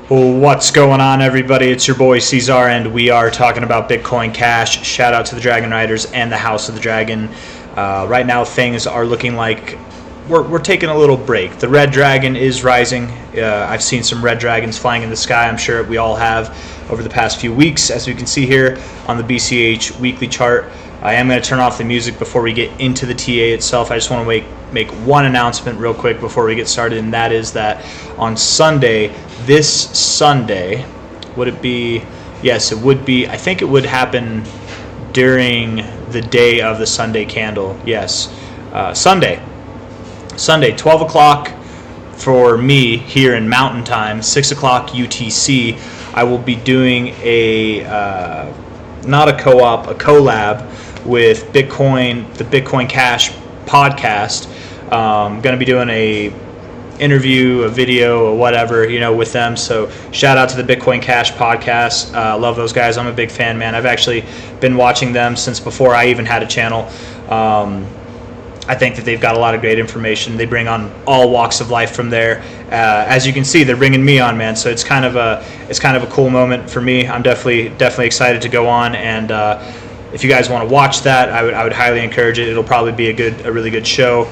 What's going on, everybody? It's your boy C-Zar, and we are talking about Bitcoin Cash. Shout out to the Dragon Riders and the House of the Dragon. Right now, things are looking like we're taking a little break. The Red Dragon is rising. I've seen some Red Dragons flying in the sky. I'm sure we all have over the past few weeks, as we can see here on the BCH weekly chart. I am going to turn off the music before we get into the TA itself. I just want to make one announcement real quick before we get started, and that is that on Sunday, this Sunday, would it be? Yes, it would be. I think it would happen during the day of the Sunday candle. Yes, Sunday, 12 o'clock for me here in Mountain Time, 6 o'clock UTC. I will be doing a not a co-op, a collab with Bitcoin, the Bitcoin Cash podcast. I'm going to be doing a interview, a video, or whatever, with them. So shout out to the Bitcoin Cash podcast. Love those guys. I'm a big fan, man. I've actually been watching them since before I even had a channel. I think that they've got a lot of great information. They bring on all walks of life from there. As you can see, they're bringing me on, man. So it's kind of a cool moment for me. I'm definitely excited to go on, and if you guys want to watch that, I would highly encourage it. It'll probably be a really good show.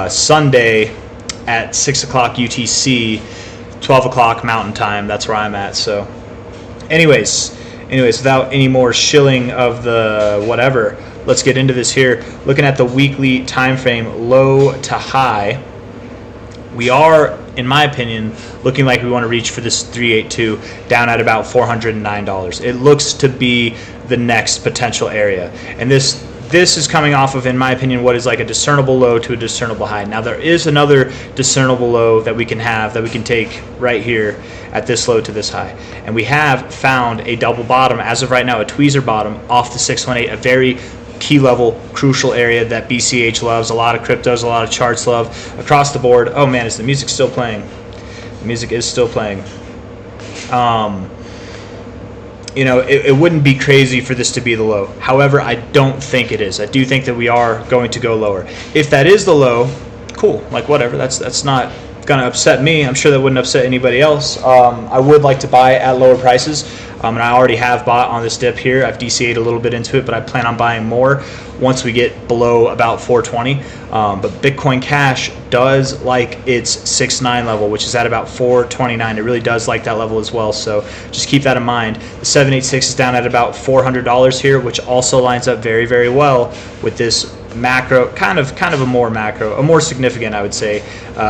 Sunday at 6 o'clock UTC, 12 o'clock Mountain Time. That's where I'm at. So, anyways, without any more shilling of the whatever, let's get into this here. Looking at the weekly time frame, low to high, we are, in my opinion, looking like we want to reach for this 382 down at about $409. It looks to be the next potential area, and this is coming off of, in my opinion, what is like a discernible low to a discernible high. Now there is another discernible low that we can take right here at this low to this high, and we have found a double bottom as of right now, a tweezer bottom off the 618, a very key level, crucial area that BCH loves, a lot of cryptos, a lot of charts love across the board. Oh man, is the music still playing? The music is still playing. It wouldn't be crazy for this to be the low. However, I don't think it is. I do think that we are going to go lower. If that is the low, cool. Like whatever. That's not gonna upset me. I'm sure that wouldn't upset anybody else. I would like to buy at lower prices, and I already have bought on this dip here. I've DCA'd a little bit into it, but I plan on buying more once we get below about 420. But Bitcoin Cash does like its 6.9 level, which is at about 429. It really does like that level as well, so just keep that in mind. The 786 is down at about $400 here, which also lines up very, very well with this macro, kind of a more significant, I would say,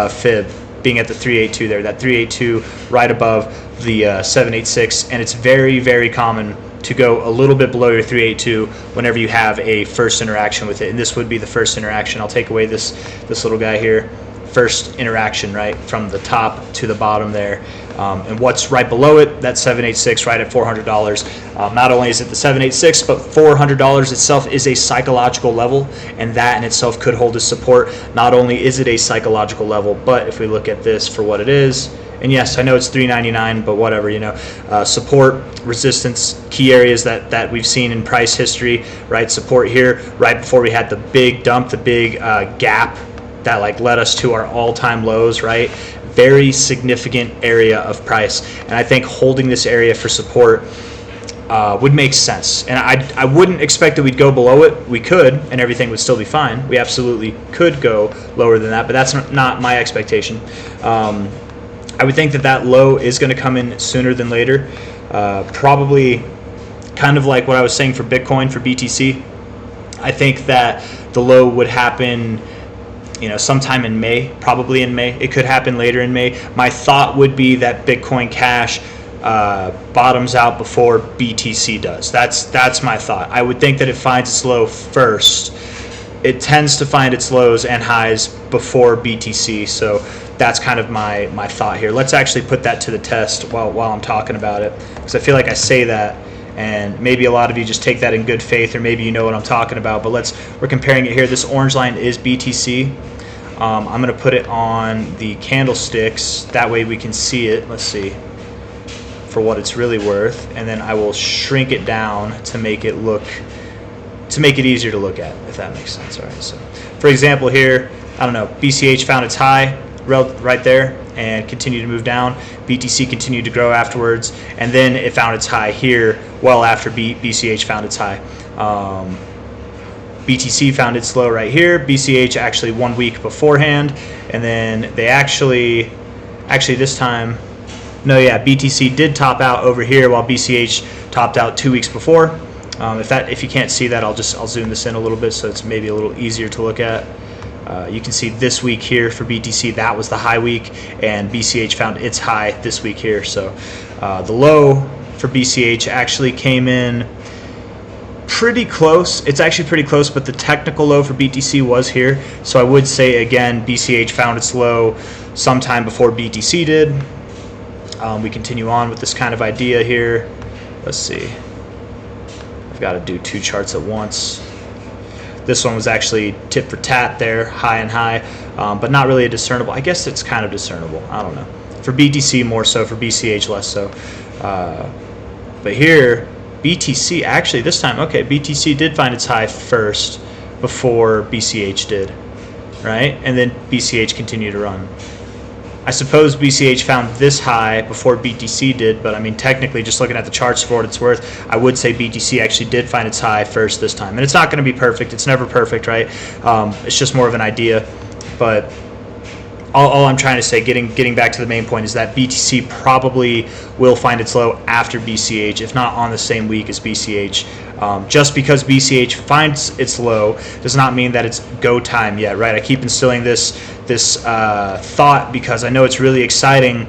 fib being at the 382 there. That 382 right above the 786, and it's very, very common to go a little bit below your 382 whenever you have a first interaction with it, and this would be the first interaction. I'll take away this little guy here. First interaction, right from the top to the bottom there, and what's right below it, that 786 right at $400. Not only is it the 786, but $400 itself is a psychological level, and that in itself could hold as support. Not only is it a psychological level, but if we look at this for what it is, and yes, I know it's $399, but whatever, support, resistance, key areas that we've seen in price history, right? Support here right before we had the big dump, the big gap that led us to our all-time lows, right? Very significant area of price, and I think holding this area for support would make sense. And I wouldn't expect that we'd go below it. We could, and everything would still be fine. We absolutely could go lower than that, but that's not my expectation. I would think that low is going to come in sooner than later, probably kind of like what I was saying for Bitcoin, for BTC. I think that the low would happen sometime in May, probably in May. It could happen later in May. My thought would be that Bitcoin Cash bottoms out before BTC does. That's my thought. I would think that it finds its low first. It tends to find its lows and highs before BTC, so that's kind of my thought here. Let's actually put that to the test while I'm talking about it, because I feel like I say that and maybe a lot of you just take that in good faith, or maybe you know what I'm talking about. But we're comparing it here. This orange line is BTC. I'm going to put it on the candlesticks, that way we can see it. Let's see, for what it's really worth, and then I will shrink it down to make it easier to look at, if that makes sense. All right, so for example here, I don't know, BCH found its high right there and continued to move down. BTC continued to grow afterwards, and then it found its high here well after BCH found its high. BTC found its low right here. BCH actually 1 week beforehand, and then they actually this time, no, yeah, BTC did top out over here while BCH topped out 2 weeks before. If you can't see that, I'll zoom this in a little bit so it's maybe a little easier to look at. You can see this week here for BTC, that was the high week, and BCH found its high this week here. So the low for BCH actually came in pretty close. It's actually pretty close, but the technical low for BTC was here. So I would say, again, BCH found its low sometime before BTC did. We continue on with this kind of idea here. Let's see. I've got to do 2 charts at once. This one was actually tit for tat there, high and high, but not really a discernible. I guess it's kind of discernible. I don't know. For BTC more so, for BCH less so. But here, BTC actually this time, okay, BTC did find its high first before BCH did, right? And then BCH continued to run. I suppose BCH found this high before BTC did, but I mean, technically, just looking at the charts for what it's worth, I would say BTC actually did find its high first this time. And it's not going to be perfect. It's never perfect, right? It's just more of an idea. But all I'm trying to say, getting back to the main point, is that BTC probably will find its low after BCH, if not on the same week as BCH. Just because BCH finds its low does not mean that it's go time yet, right? I keep instilling this thought because I know it's really exciting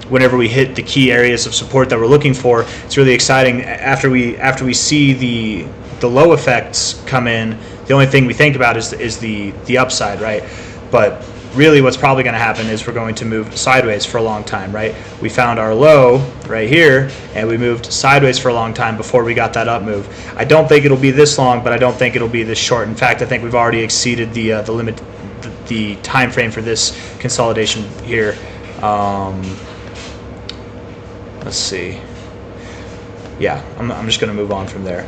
whenever we hit the key areas of support that we're looking for. It's really exciting after we see the low effects come in. The only thing we think about is the upside, right? But really what's probably going to happen is we're going to move sideways for a long time, right? We found our low right here, and we moved sideways for a long time before we got that up move. I don't think it'll be this long, but I don't think it'll be this short. In fact, I think we've already exceeded the limit, the time frame for this consolidation here. Let's see. Yeah, I'm just going to move on from there.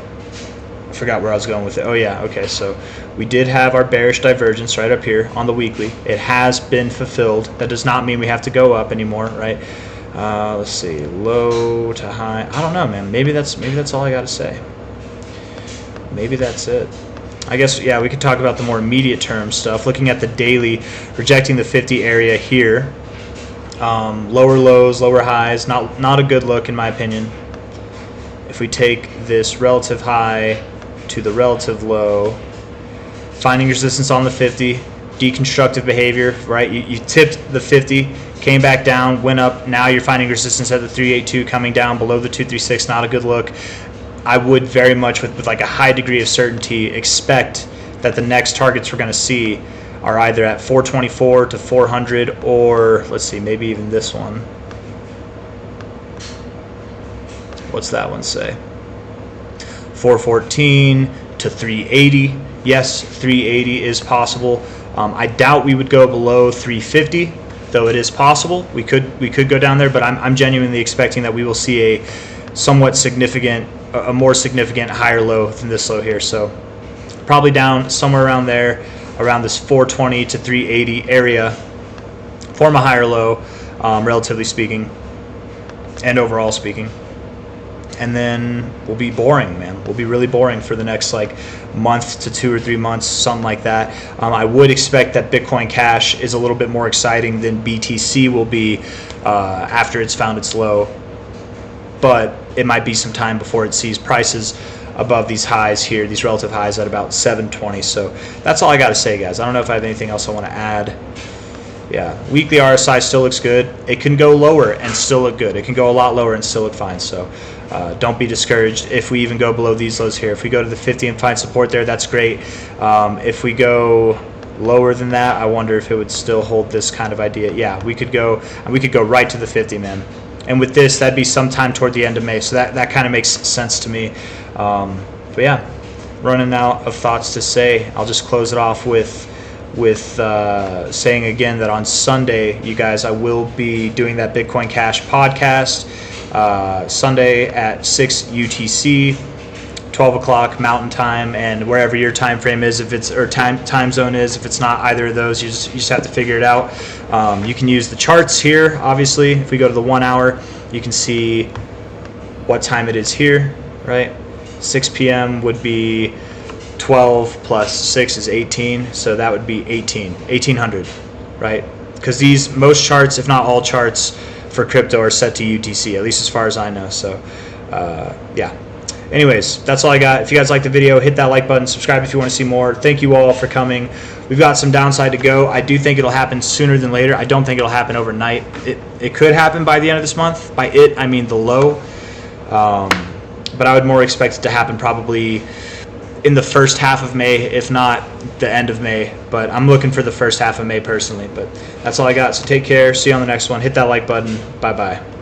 I forgot where I was going with it. Oh yeah, okay, so we did have our bearish divergence right up here on the weekly. It has been fulfilled. That does not mean we have to go up anymore, right? Let's see, low to high. I don't know, man. Maybe that's all I got to say. Maybe that's it. I guess, yeah, we could talk about the more immediate term stuff. Looking at the daily, rejecting the 50 area here. Lower lows, lower highs, not a good look in my opinion. If we take this relative high to the relative low, finding resistance on the 50, deconstructive behavior, right? You tipped the 50, came back down, went up, now you're finding resistance at the 382, coming down below the 236, not a good look. I would very much, with like a high degree of certainty, expect that the next targets we're going to see are either at 424 to 400, or let's see, maybe even this one. What's that one say? 414 to 380. Yes, 380 is possible. I doubt we would go below 350, though it is possible. We could go down there, but I'm genuinely expecting that we will see a somewhat significant, a more significant higher low than this low here. So probably down somewhere around there, around this 420 to 380 area, form a higher low, relatively speaking, and overall speaking. And then we'll be boring, man. We'll be really boring for the next like month to 2 or 3 months, something like that. I would expect that Bitcoin Cash is a little bit more exciting than BTC will be after it's found its low. But it might be some time before it sees prices above these highs here, these relative highs at about 720. So that's all I got to say, guys. I don't know if I have anything else I want to add. Yeah, weekly RSI still looks good. It can go lower and still look good. It can go a lot lower and still look fine. So don't be discouraged if we even go below these lows here. If we go to the 50 and find support there, that's great. If we go lower than that, I wonder if it would still hold this kind of idea. Yeah, we could go right to the 50, man. And with this, that'd be sometime toward the end of May. So that kind of makes sense to me. But yeah, running out of thoughts to say. I'll just close it off with saying again that on Sunday, you guys, I will be doing that Bitcoin Cash podcast Sunday at 6 UTC, 12 o'clock Mountain Time, and wherever your time frame is, if it's or time zone is, if it's not either of those, you just have to figure it out. You can use the charts here. Obviously, if we go to the 1 hour, you can see what time it is here, right? 6 p.m. would be 12 plus 6 is 18, so that would be 1800, right? Because most charts, if not all charts for crypto, are set to UTC, at least as far as I know. So yeah, anyways, that's all I got. If you guys liked the video, hit that like button, subscribe if you want to see more. Thank you all for coming. We've got some downside to go. I do think it'll happen sooner than later. I don't think it'll happen overnight. It could happen by the end of this month. By it, I mean the low. But I would more expect it to happen probably in the first half of May, if not the end of May. But I'm looking for the first half of May personally. But that's all I got. So take care. See you on the next one. Hit that like button. Bye-bye.